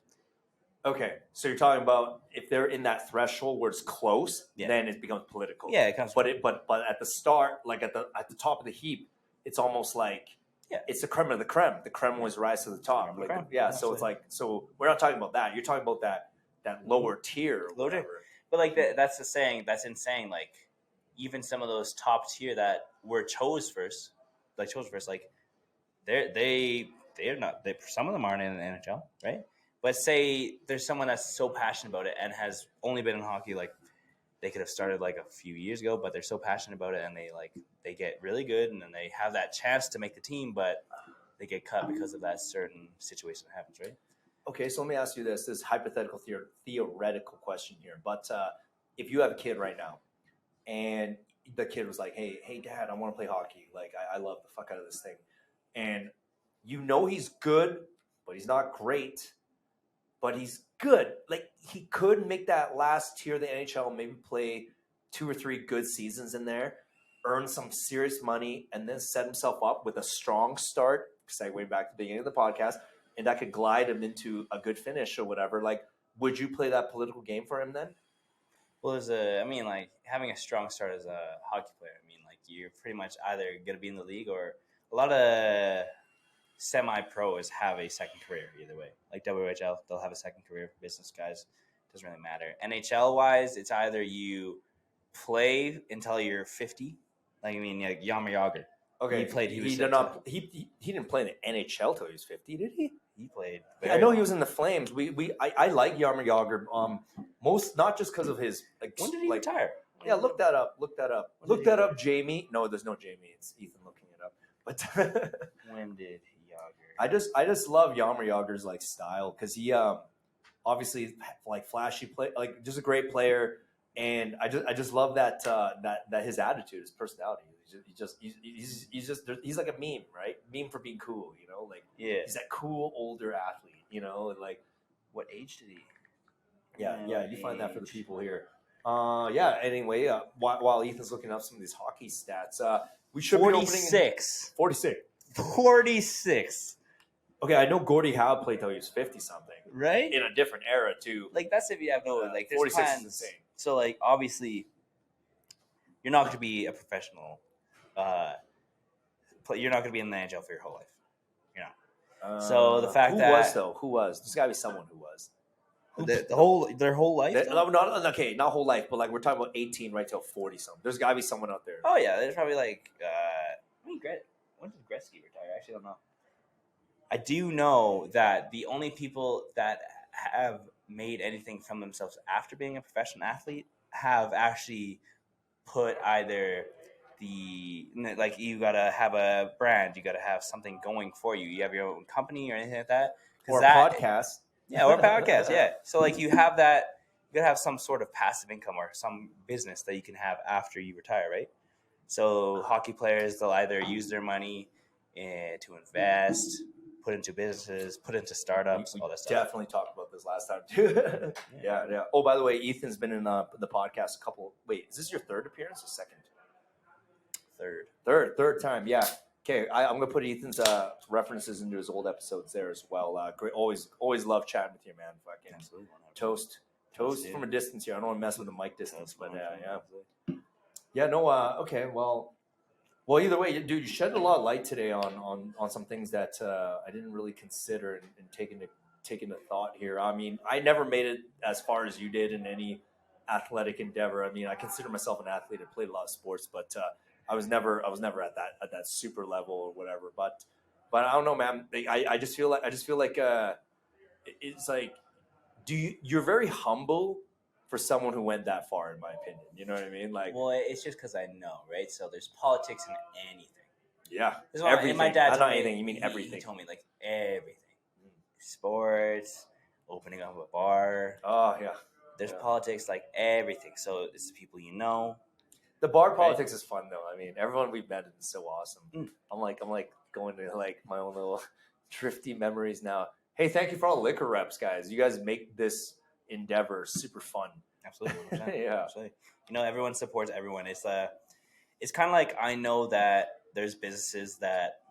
Okay, so you're talking about if they're in that threshold where it's close, then it becomes political. Yeah, it comes. But at the start, like at the top of the heap, it's almost like it's the creme of the creme. The creme always rise to the top. Like, so it's like, so we're not talking about that. You're talking about that lower tier, or whatever. But like that's the saying. That's insane. Like, even some of those top tier that were chose first, like they're not. Some of them aren't in the NHL, right? But say there's someone that's so passionate about it and has only been in hockey, like, they could have started like a few years ago, but they're so passionate about it and they get really good and then they have that chance to make the team, but they get cut because of that certain situation that happens, right? Okay, so let me ask you this hypothetical theoretical question here. But if you have a kid right now and the kid was like, hey dad, I want to play hockey. Like, I love the fuck out of this thing. And he's good, but he's not great. But he's good. Like, he could make that last tier of the NHL, maybe play 2 or 3 good seasons in there, earn some serious money, and then set himself up with a strong start, segue back to the beginning of the podcast, and that could glide him into a good finish or whatever. Like, would you play that political game for him then? Well, having a strong start as a hockey player, you're pretty much either going to be in the league, or a lot of semi-pros have a second career either way. Like WHL, they'll have a second career. Business guys, doesn't really matter. NHL-wise, it's either you play until you're 50. Like Jaromir Jagr. Okay, he didn't play in the NHL till he was 50, did he? He played. I know he was in the Flames. I like Jaromir Jagr. Most not just because of his. Like, when did he retire? Yeah, look that up. Look that up, Jamie. No, there's no Jamie. It's Ethan looking it up. But when did I just love Yammer Yager's like style because he obviously like flashy play, like just a great player, and I just love that that his attitude, his personality. He's like a meme, right? Meme for being cool, you know, like Yeah. he's that cool older athlete, you know, and like What age did he? yeah, you find that for the people here. Yeah. Anyway, while Ethan's looking up some of these hockey stats, we should be opening 46. 46. 46. Okay, I know Gordie Howe played till he was 50 something. Right? In a different era too. Like that's if you have no like there's 46 plans. is insane. So like obviously you're not going to be a professional you're not going to be in the NHL for your whole life. You know. So the fact who that who was? There's got to be someone who was. their whole life. Not whole life, but like we're talking about 18 right till 40 something. There's got to be someone out there. Oh yeah, there's probably like when did Gretzky retire? I actually don't know. I do know that the only people that have made anything from themselves after being a professional athlete have actually put either like you gotta have a brand, you gotta have something going for you. You have your own company or anything like that, or a podcast. Yeah, or a podcast. Yeah, so like you have that. You gotta have some sort of passive income or some business that you can have after you retire, right? So hockey players, they'll either use their money to invest, put into businesses, put into startups, all that stuff. Definitely talked about this last time too. yeah. Oh, by the way, Ethan's been in the podcast a couple. Wait, is this your third appearance or second? Third time. Yeah. Okay, I'm gonna put Ethan's references into his old episodes there as well. Great, always love chatting with you, man. Fucking Absolutely. toast from a distance here. I don't want to mess with the mic distance, but yeah. Absolutely. Yeah, no, okay, well, either way, dude, you shed a lot of light today on some things that I didn't really consider and take into thought here. I mean, I never made it as far as you did in any athletic endeavor. I mean, I consider myself an athlete. I played a lot of sports, but I was never at that super level or whatever. But I don't know, man. I just feel like it's like, you're very humble for someone who went that far, in my opinion. You know what I mean? Like, well, it's just because I know, right? So there's politics in anything. Yeah, everything. My dad told me anything. You mean everything? He told me like everything. Sports, opening up a bar. Oh yeah. There's politics, like everything. So it's the people you know. The bar politics is fun though. I mean, everyone we've met is so awesome. I'm like going to like my own little drifty memories now. Hey, thank you for all the liquor reps, guys. You guys make this endeavor super fun. Absolutely. Yeah. Absolutely. You know, everyone supports everyone. It's kind of like, I know that there's businesses that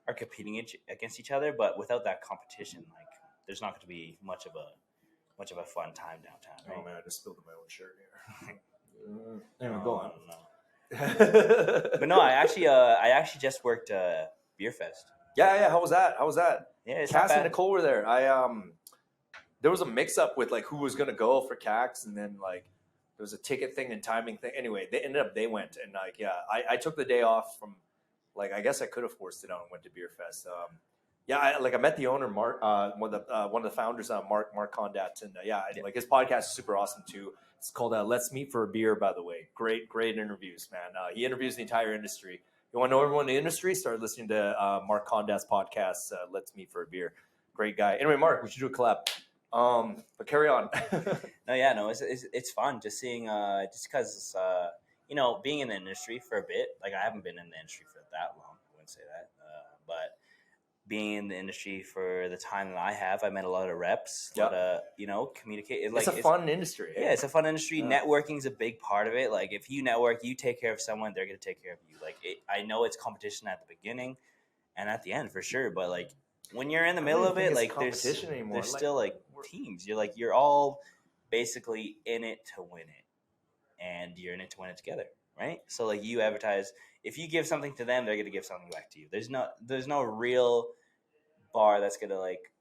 are competing against each other, but without that competition, like there's not going to be much of a fun time downtown. Right? Oh man, I just spilled my own shirt here. Anyway, go on. No. But no, I actually just worked Beer Fest. Yeah. How was that? Yeah, it's Cass not and bad. Nicole were there. There was a mix-up with like who was gonna go for Kaks, and then like there was a ticket thing and timing thing. Anyway, they went, and like I took the day off from, like, I guess I could have forced it out and went to Beer Fest. I met the owner, Mark, one of the founders, Mark Condat, and like his podcast is super awesome too. It's called Let's Meet for a Beer, by the way. Great interviews, man. He interviews the entire industry. You want to know everyone in the industry? Start listening to Mark Condat's podcast, Let's Meet for a Beer. Great guy. Anyway, Mark, we should do a collab. But carry on. It's fun just seeing, just because, being in the industry for a bit, like I haven't been in the industry for that long. I wouldn't say that. But being in the industry for the time that I have, I met a lot of reps, a lot of, communicate. It's a fun industry. Yeah, it's a fun industry. Networking is a big part of it. Like if you network, you take care of someone, they're going to take care of you. Like I know it's competition at the beginning and at the end for sure. But like when you're in the middle of it, like there's still like teams. You're all basically in it to win it, and you're in it to win it together, right? So like you advertise, if you give something to them, they're gonna give something back to you. There's no real bar that's gonna like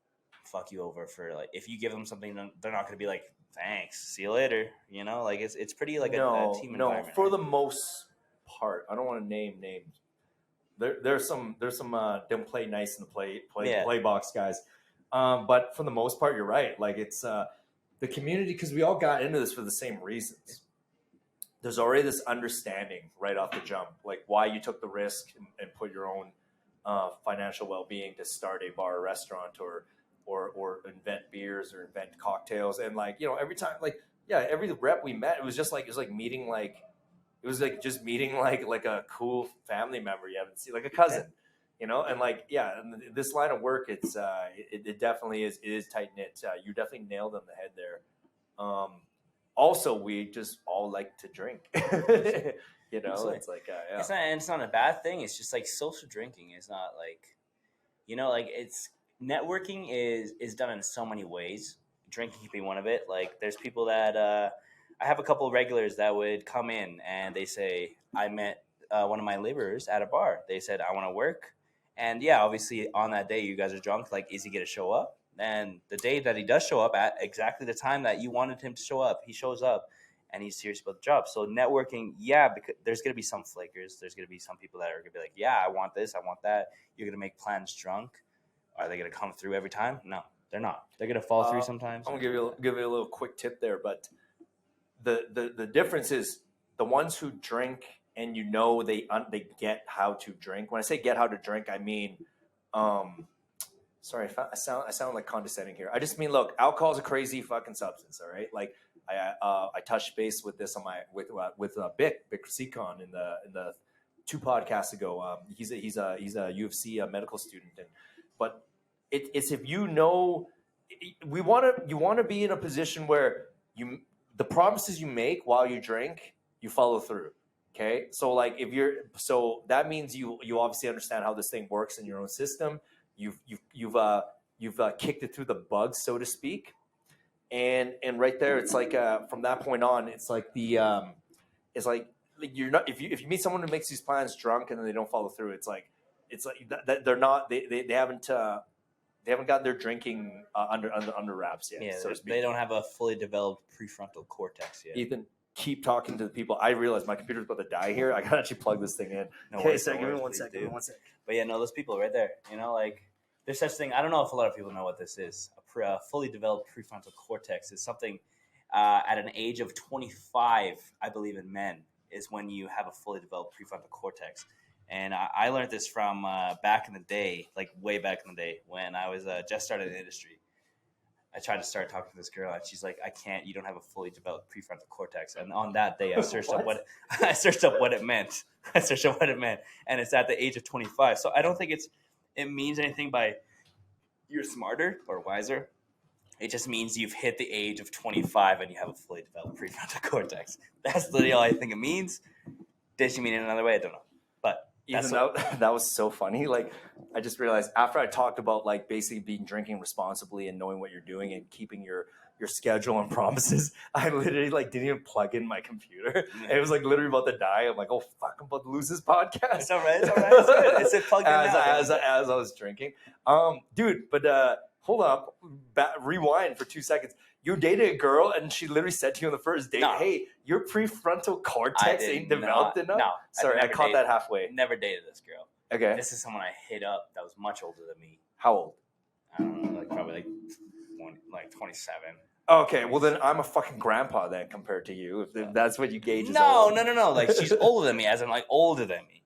fuck you over for like if you give them something, they're not gonna be like thanks, see you later. Like it's pretty like a team environment. No, for the most part, I don't want to name names. There's some don't play nice in the play box guys. But for the most part, you're right. Like it's the community, because we all got into this for the same reasons. There's already this understanding right off the jump, like why you took the risk and put your own financial well-being to start a bar or restaurant or invent beers or invent cocktails. And like, you know, every time, like, yeah, every rep we met, it was like meeting like, it was like just meeting like a cool family member you haven't seen, like a cousin, you know. And like, yeah, and this line of work, it's it definitely is tight knit. You definitely nailed on the head there. Also, we just all like to drink. You know, Absolutely. it's like yeah. It's not a bad thing. It's just like social drinking is not like, you know, like it's networking is done in so many ways. Drinking can be one of it. Like there's people that I have a couple of regulars that would come in and they say, I met one of my laborers at a bar. They said, I want to work. And yeah, obviously on that day you guys are drunk. Like, is he going to show up? And the day that he does show up at exactly the time that you wanted him to show up, he shows up and he's serious about the job. So networking, yeah, because there's going to be some flakers. There's going to be some people that are going to be like, yeah, I want this, I want that. You're going to make plans drunk. Are they going to come through every time? No, they're not. They're going to fall through sometimes. I'm going to give you a little quick tip there, but the difference is the ones who drink and you know they get how to drink. When I say get how to drink, I mean, sorry, I sound like condescending here. I just mean, look, alcohol is a crazy fucking substance. All right, like I touched base with this on my with Bic Seacon in the 2 podcasts ago. He's a UFC medical student, but it's if you know, you want to be in a position where the promises you make while you drink, you follow through. Okay, so like so that means you obviously understand how this thing works in your own system. You've kicked it through the bugs, so to speak, and right there, it's like from that point on, it's like it's like you're not, if you meet someone who makes these plans drunk and then they don't follow through, it's like that they're not they haven't got their drinking under wraps yet. Yeah, so to speak. They don't have a fully developed prefrontal cortex yet. Ethan, keep talking to the people. I realize my computer's about to die here. I gotta actually plug this thing in. Okay, so give me one second. Give me 1 second. But yeah, no, those people right there, you know, like there's such thing. I don't know if a lot of people know what this is. A fully developed prefrontal cortex is something at an age of 25, I believe in men, is when you have a fully developed prefrontal cortex. And I learned this from back in the day, like way back in the day when I was just started in the industry. I tried to start talking to this girl, and she's like, "I can't. You don't have a fully developed prefrontal cortex." And on that day, I searched up what it meant. I searched up what it meant, and it's at the age of 25. So I don't think it means anything by you're smarter or wiser. It just means you've hit the age of 25 and you have a fully developed prefrontal cortex. That's literally all I think it means. Did she mean it another way? I don't know. But that was so funny. Like, I just realized after I talked about like basically being drinking responsibly and knowing what you're doing and keeping your schedule and promises, I literally like didn't even plug in my computer. It was like literally about to die. I'm like, oh fuck, I'm about to lose this podcast. It's all right. It's all right. It's good. It's a plug in as I was drinking. Dude, but hold up, rewind for 2 seconds. You dated a girl and she literally said to you on the first date, "Hey, your prefrontal cortex ain't developed enough." No, sorry, I caught that halfway. Never dated this girl. Okay, this is someone I hit up that was much older than me. How old? I don't know, like probably like 27. Okay, well then I'm a fucking grandpa then compared to you. If that's what you gauge as No. old. Like she's older than me, as in like older than me.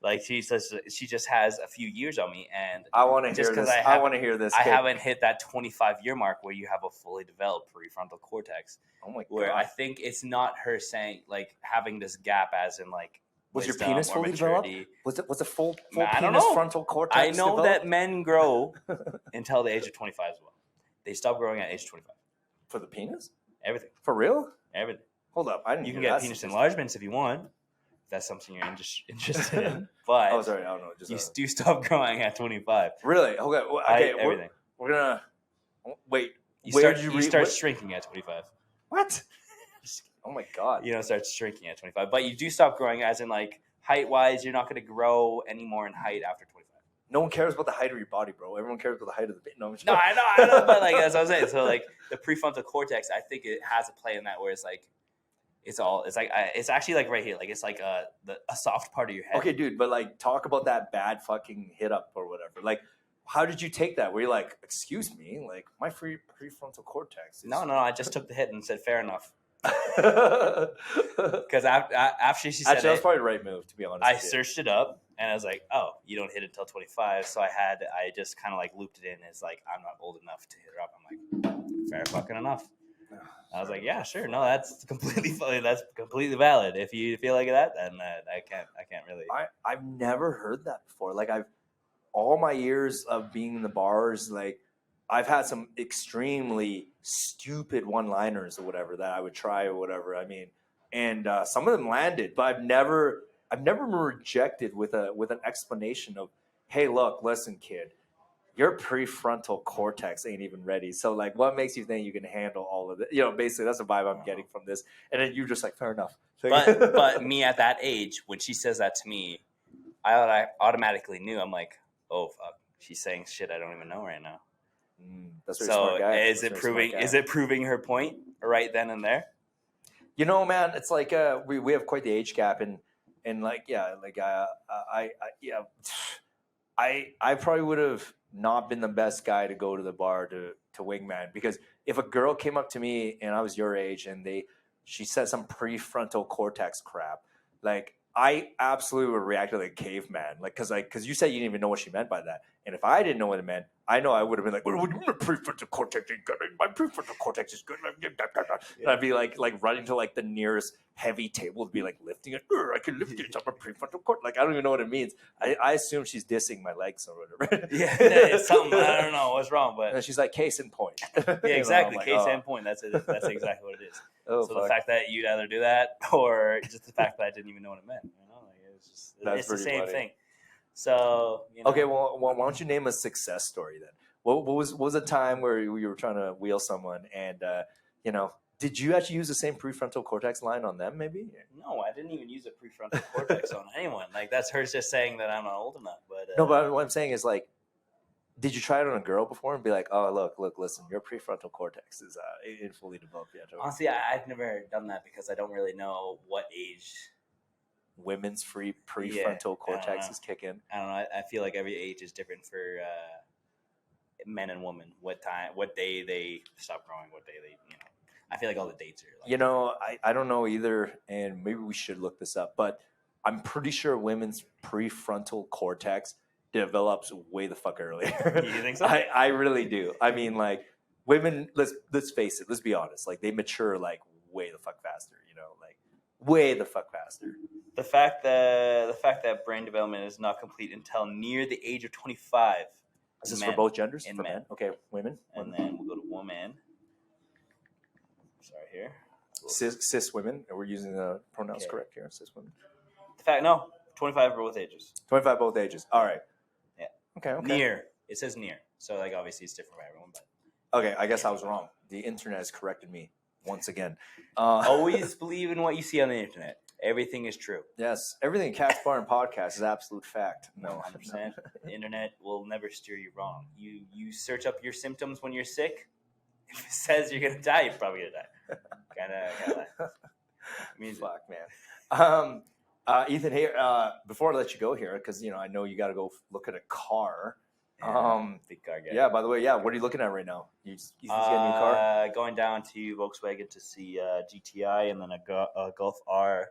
Like she just has a few years on me, and I want to hear this. I want to hear this. I haven't hit that 25-year mark where you have a fully developed prefrontal cortex. Oh my god! Where I think it's not her saying like having this gap, as in like was your penis fully developed? Was it full I don't penis know. frontal cortex? I know developed? that men grow until the age of 25 as well. They stop growing at age 25. For the penis? Everything. For real? Everything. Hold up! I didn't. You can get penis enlargements if you want. That's something you're interested in. But oh, sorry, I don't know. Just you do stop growing at 25. Really? Okay. Well, okay. Everything. We're gonna wait. You start shrinking at 25. What? Oh my god! You don't start shrinking at 25, but you do stop growing, as in like height wise. You're not going to grow anymore in height after 25. No one cares about the height of your body, bro. Everyone cares about the height of the. No, I know, but like that's what I'm saying. So like the prefrontal cortex, I think it has a play in that, where it's like. It's actually like right here, like it's like a soft part of your head. Okay, dude, but like talk about that bad fucking hit up or whatever. Like, how did you take that? Were you like, excuse me, like my prefrontal cortex? No, I just took the hit and said fair enough. Because after she said actually, that was probably the right move, to be honest. I searched it up And I was like, oh, you don't hit it until 25. So I just kind of like looped it in as like, I'm not old enough to hit her up. I'm like, fair fucking enough. I was like, yeah, sure. No, that's completely funny. That's completely valid. If you feel like that, then I can't really. I've never heard that before. Like all my years of being in the bars, like I've had some extremely stupid one-liners or whatever that I would try or whatever. I mean, and some of them landed, but I've never been rejected with an explanation of, hey, look, listen, kid, your prefrontal cortex ain't even ready. So like, what makes you think you can handle all of it? You know, basically that's the vibe I'm getting from this. And then you're just like, fair enough. But me at that age, when she says that to me, I automatically knew. I'm like, oh fuck, she's saying shit I don't even know right now. That's a very smart guy. Is it proving her point right then and there? You know, man, it's like we have quite the age gap, and like I probably would have not been the best guy to go to the bar to wingman, because if a girl came up to me and I was your age and she said some prefrontal cortex crap, like I absolutely would react like a caveman, like because you said you didn't even know what she meant by that, and if I didn't know what it meant, I know I would have been like, "What do you mean prefrontal cortex ain't good? My prefrontal cortex is good." And I'd be like running to like the nearest heavy table to be like lifting it. I can lift it. It's up a prefrontal cortex. Like I don't even know what it means. I assume she's dissing my legs or whatever. Yeah, it's something I don't know what's wrong, but and she's like, case in point. Yeah, exactly. Like, case in point. That's exactly what it is. So fuck. The fact that you'd either do that or just the fact that I didn't even know what it meant. You know, like it's the same thing. So okay, well, why don't you name a success story then? What was a time where you were trying to wheel someone and did you actually use the same prefrontal cortex line on them? Maybe no, I didn't even use a prefrontal cortex on anyone. Like that's her just saying that I'm not old enough. But no, but what I'm saying is like, did you try it on a girl before and be like, oh look, listen, your prefrontal cortex is ain't fully developed yet? Honestly, I've never done that because I don't really know what age women's prefrontal cortex is kicking. I don't know. I feel like every age is different for men and women. What day they stop growing, what day they, I feel like all the dates are like, I don't know either, and maybe we should look this up, but I'm pretty sure women's prefrontal cortex develops way the fuck earlier. You think so? I really do. I mean, like women, let's face it, let's be honest, like they mature like way the fuck faster, like way the fuck faster. The fact that brain development is not complete until near the age of 25. Is this for both genders? And for men? Okay, women. And then we'll go to woman. Sorry, here. Cis women. We're using the pronouns correct here. Cis women. The fact, no, 25 for both ages. 25 both ages. All right. Yeah. Okay. Near. It says near. So like obviously it's different for everyone, but. Okay, I guess I was wrong. The internet has corrected me once again. Always believe in what you see on the internet. Everything is true. Yes, everything in Kaks Bar and Podcast is absolute fact. No, 100%. The internet will never steer you wrong. You search up your symptoms when you're sick. If it says you're gonna die, you're probably gonna die. Kind of. Fuck, man. Ethan, here before I let you go here, because I know you got to go look at a car. Big car guy. Yeah. By the way, what are you looking at right now? You getting a new car? Going down to Volkswagen to see GTI and then a Golf R.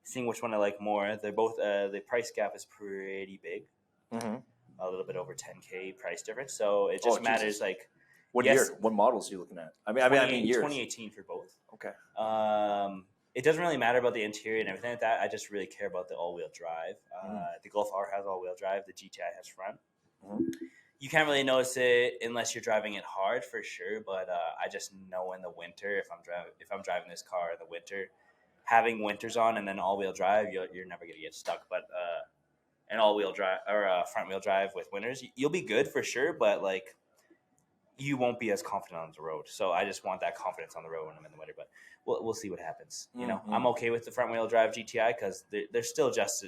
Seeing which one I like more. They're both the price gap is pretty big. Mm-hmm. A little bit over 10K price difference. So it just matters like what year, what models are you looking at? I mean years. 2018 for both. Okay. It doesn't really matter about the interior and everything like that. I just really care about the all-wheel drive. The Golf R has all-wheel drive. The GTI has front. Mm-hmm. You can't really notice it unless you're driving it hard for sure. But I just know in the winter if I'm driving this car in the winter. Having winters on and then all-wheel drive, you're never gonna get stuck. But an all-wheel drive or front-wheel drive with winters, you'll be good for sure. But like, you won't be as confident on the road. So I just want that confidence on the road when I'm in the winter. But we'll see what happens. Mm-hmm. I'm okay with the front-wheel drive GTI because they're still just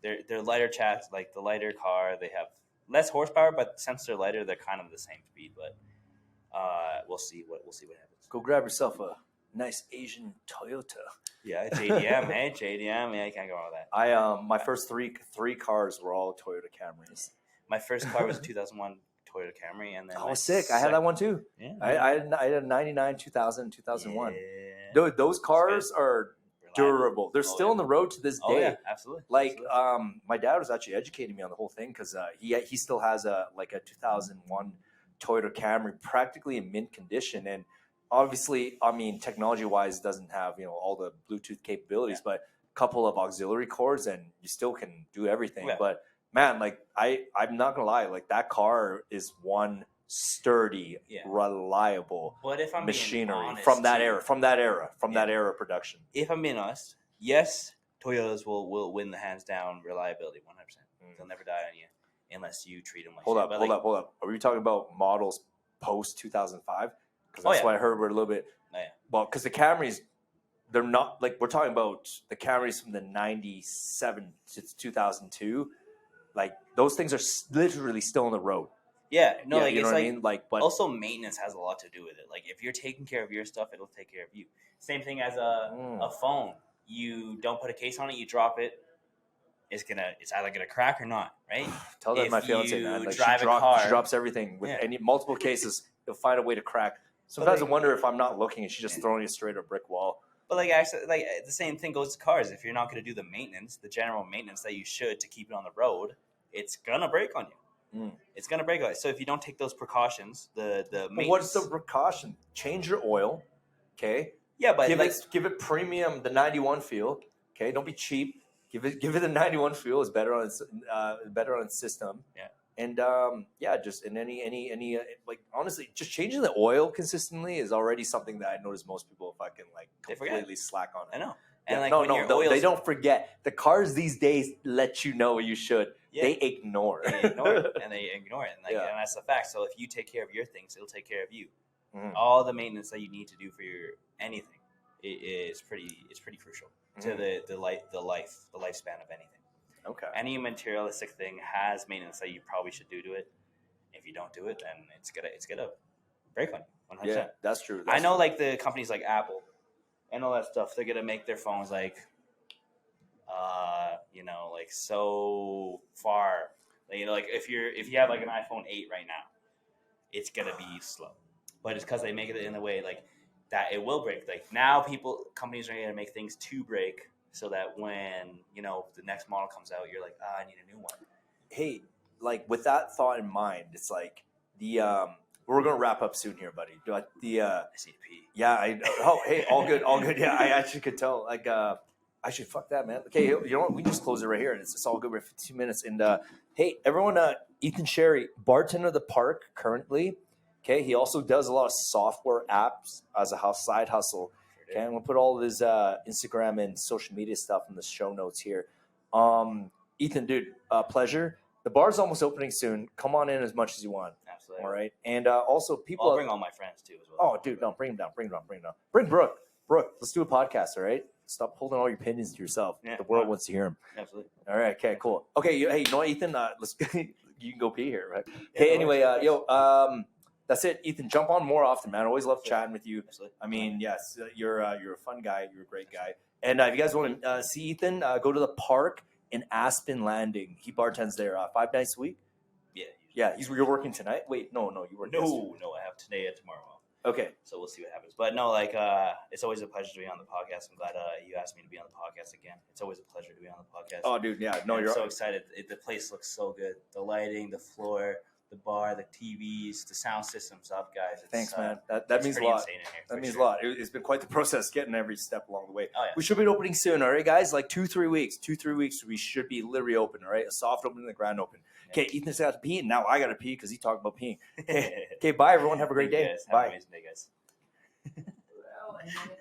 they're lighter chats, like the lighter car. They have less horsepower, but since they're lighter, they're kind of the same speed. But we'll see what happens. Go grab yourself a nice Asian Toyota. Yeah, JDM, hey, JDM. Yeah, you can't go wrong with that. My first three cars were all Toyota Camrys. My first car was a 2001 Toyota Camry, and then sick. I had that one too. Yeah, I had a 99, 2000, 2001. Yeah. Those cars are durable. They're still on the road to this day. Oh yeah, absolutely. Like, Absolutely. my dad was actually educating me on the whole thing because he still has a 2001 Toyota Camry, practically in mint condition, and obviously, I mean, technology wise, doesn't have all the Bluetooth capabilities, but a couple of auxiliary cords, and you still can do everything. Yeah. But man, like I'm not gonna lie, like that car is one sturdy, reliable But if I'm machinery being honest, from that too, era of production. if I'm being honest, yes, Toyotas will win the hands down reliability 100%. They'll never die on you unless you treat them like Hold shit. up. Are we talking about models post 2005? Because that's what I heard. We're a little bit. Oh, yeah. Well, because the Camrys, they're not like we're talking about the Camrys from the 97 to 2002. Like those things are literally still on the road. Yeah, no, like you know it's what like I mean. Like, but also maintenance has a lot to do with it. Like if you're taking care of your stuff, it'll take care of you. Same thing as a phone. You don't put a case on it, you drop it. It's either gonna crack or not, right? Tell that If my fiance, you man. Like drive she a car, she drops everything with multiple cases. You'll find a way to crack. Sometimes I wonder if I'm not looking and she's just throwing it straight at a brick wall. But like actually, like the same thing goes to cars. If you're not going to do the maintenance, the general maintenance that you should to keep it on the road, it's gonna break on you. It's gonna break on you. So if you don't take those precautions, the maintenance. What's the precaution? Change your oil, okay? Yeah, but give it premium, the 91 feel, okay? Don't be cheap. Give it the 91 feel. It's better on its system. Yeah. And just in any like honestly, just changing the oil consistently is already something that I notice most people fucking like completely slack on. I know. And they don't forget. The cars these days let you know you should. Yeah. They ignore it. And that's the fact. So if you take care of your things, it'll take care of you. All the maintenance that you need to do for your anything is pretty crucial to the lifespan of anything. Okay. Any materialistic thing has maintenance that you probably should do to it. If you don't do it, then it's gonna break on you. 100%. Yeah, that's true. I know, like the companies like Apple and all that stuff, they're gonna make their phones like, like so far. Like if you have like an iPhone 8 right now, it's gonna be slow. But it's because they make it in a way like that it will break. Like now, companies are gonna make things to break. So that when, the next model comes out, you're like, I need a new one. Hey, like with that thought in mind, it's like we're going to wrap up soon here, buddy. I see the P. Yeah. Hey, all good. Yeah, I actually could tell. Like, I should fuck that, man. Okay, you know what? We just close it right here. And it's all good. We're 15 minutes. And hey, everyone, Ethan Sherry, bartender of the park currently. Okay, he also does a lot of software apps as a side hustle. Okay, I'm gonna put all of his Instagram and social media stuff in the show notes here. Ethan, dude, pleasure. The bar's almost opening soon. Come on in as much as you want. Absolutely. All right, and also people. I'll bring all my friends too as well. Oh, dude, no, bring them down. Bring Brooke. Let's do a podcast. All right. Stop holding all your opinions to yourself. Yeah, the world wants to hear them. Absolutely. All right. Okay. Cool. Okay. Hey, you know what, Ethan? Let's. You can go pee here, right? Okay. Anyway, that's it, Ethan. Jump on more often, man. Always love chatting with you. Absolutely. I mean, yes, you're a fun guy. You're a great guy. And if you guys want to see Ethan, go to the park in Aspen Landing. He bartends there 5 nights a week. Yeah. Yeah. You're working tonight. Wait, no, you work. No, I have today and tomorrow off. Okay. So we'll see what happens. But no, it's always a pleasure to be on the podcast. I'm glad you asked me to be on the podcast again. It's always a pleasure to be on the podcast. Oh, dude, yeah. No, I'm so excited. The place looks so good. The lighting, the floor, the bar, the TVs, the sound system's up, guys. Thanks, man. That means a lot. That means a lot. It's been quite the process getting every step along the way. Oh, yeah. We should be opening soon, all right, guys? Like 2-3 weeks. 2-3 weeks, we should be literally open, all right? A soft open and a grand open. Okay, Ethan's got to pee, and now I got to pee because he talked about peeing. Okay, bye, everyone. Have a great day. Guys. Bye. Have an amazing day, guys.